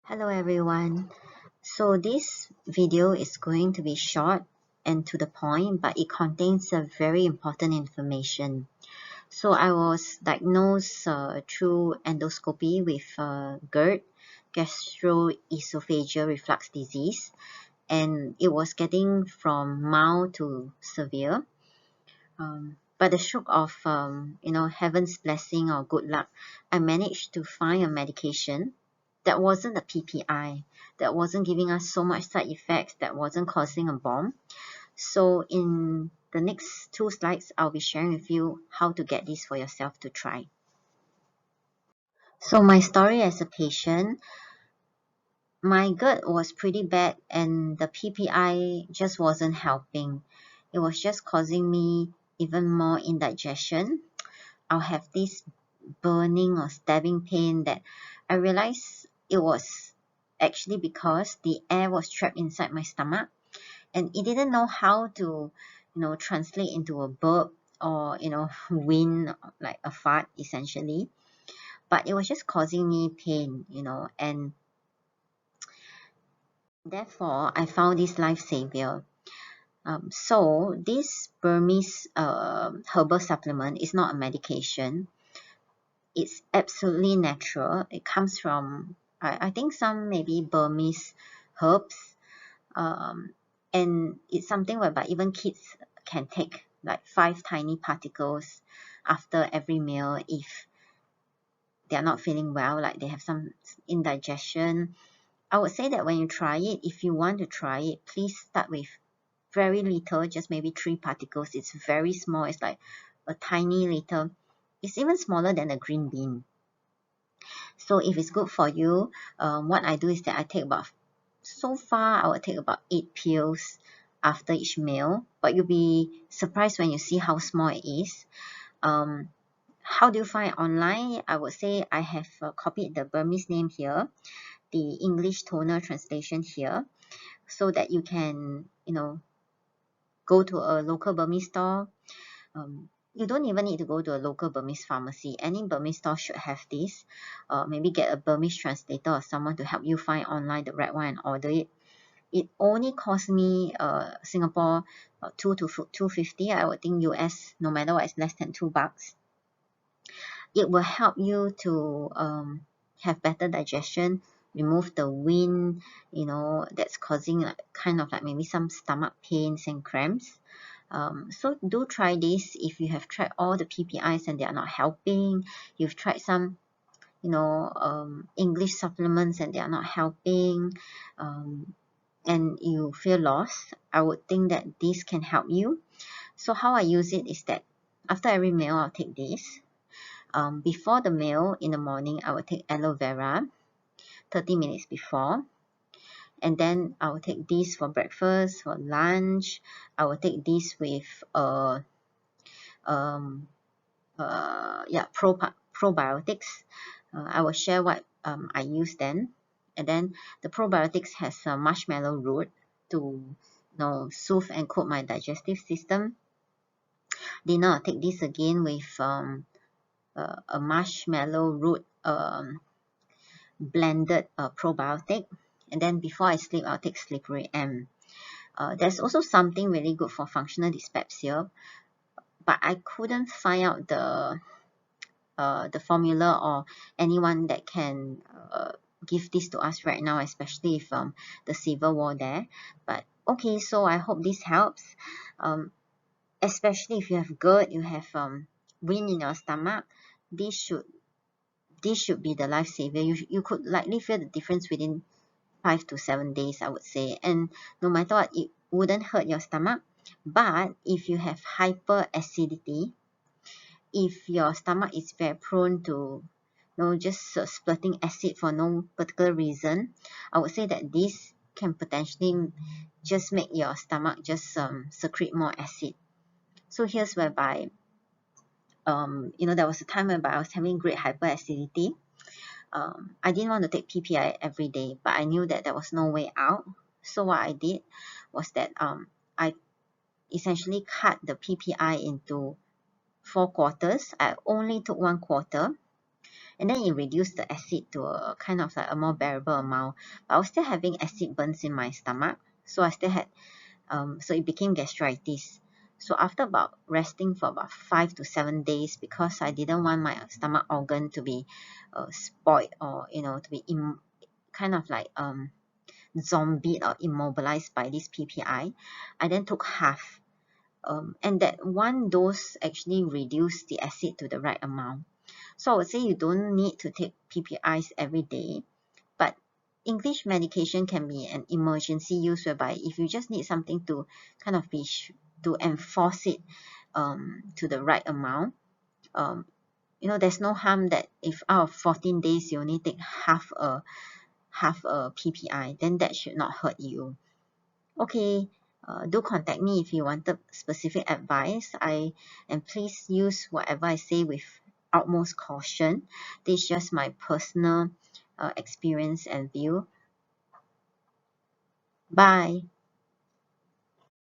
Hello everyone. So this video is going to be short and to the point, but it contains a very important information. So I was diagnosed through endoscopy with GERD, gastroesophageal reflux disease, and it was getting from mild to severe. By the stroke of heaven's blessing or good luck, I managed to find a medication that wasn't a PPI, that wasn't giving us so much side effects, that wasn't causing a bomb. So in the next 2 slides, I'll be sharing with you how to get this for yourself to try. So my story as a patient, my GERD was pretty bad and the PPI just wasn't helping. It was just causing me even more indigestion. I'll have this burning or stabbing pain that I realized it was actually because the air was trapped inside my stomach and it didn't know how to translate into a burp or wind, like a fart essentially, but it was just causing me pain, and therefore I found this life savior. So this Burmese herbal supplement is not a medication. It's absolutely natural. It comes from, I think, some maybe Burmese herbs. And it's something whereby even kids can take like 5 tiny particles after every meal if they are not feeling well, like they have some indigestion. I would say that when you try it, if you want to try it, please start with very little, just maybe 3 particles. It's very small. It's like a tiny little. It's even smaller than a green bean. So if it's good for you, what I do is that I take about, so far I would take about 8 pills after each meal, but you'll be surprised when you see how small it is. How do you find it online? I would say I have copied the Burmese name here, the English toner translation here, so that you can go to a local Burmese store. You don't even need to go to a local Burmese pharmacy. Any Burmese store should have this. Maybe get a Burmese translator or someone to help you find online the right one and order it. It only cost me Singapore 2 to 250. I would think US, no matter what, it's less than $2. It will help you to have better digestion, remove the wind, that's causing like kind of like maybe some stomach pains and cramps. So do try this. If you have tried all the PPIs and they are not helping, you've tried some English supplements and they are not helping, and you feel lost, I would think that this can help you. So how I use it is that after every meal I'll take this. Before the meal in the morning I will take aloe vera 30 minutes before, and then I will take this for breakfast, for lunch. I will take this with probiotics. I will share what I use then. And then the probiotics has a marshmallow root to soothe and coat my digestive system. Dinner, I'll take this again with a marshmallow root blended probiotic. And then before I sleep, I'll take slippery M. There's also something really good for functional dyspepsia, but I couldn't find out the formula or anyone that can give this to us right now, especially if the civil war there. But okay, so I hope this helps, especially if you have GERD, you have wind in your stomach. This should be the life savior. You could likely feel the difference within 5 to 7 days, I would say, and no matter what, it wouldn't hurt your stomach. But if you have hyperacidity, if your stomach is very prone to just splurting acid for no particular reason, I would say that this can potentially just make your stomach just secrete more acid. So here's whereby there was a time whereby I was having great hyperacidity. I didn't want to take PPI every day, but I knew that there was no way out. So what I did was that I essentially cut the PPI into 4 quarters. I only took 1 quarter, and then it reduced the acid to a kind of like a more bearable amount. But I was still having acid burns in my stomach, so I still had so it became gastritis. So after about resting for about 5 to 7 days, because I didn't want my stomach organ to be spoiled, or to be kind of like zombie or immobilized by this PPI, I then took half, and that one dose actually reduced the acid to the right amount. So I would say you don't need to take PPIs every day, but English medication can be an emergency use, whereby if you just need something to kind of to enforce it to the right amount, there's no harm that if out of 14 days you only take half a PPI, then that should not hurt you. Okay, do contact me if you wanted specific advice. And please use whatever I say with utmost caution. This is just my personal experience and view. Bye.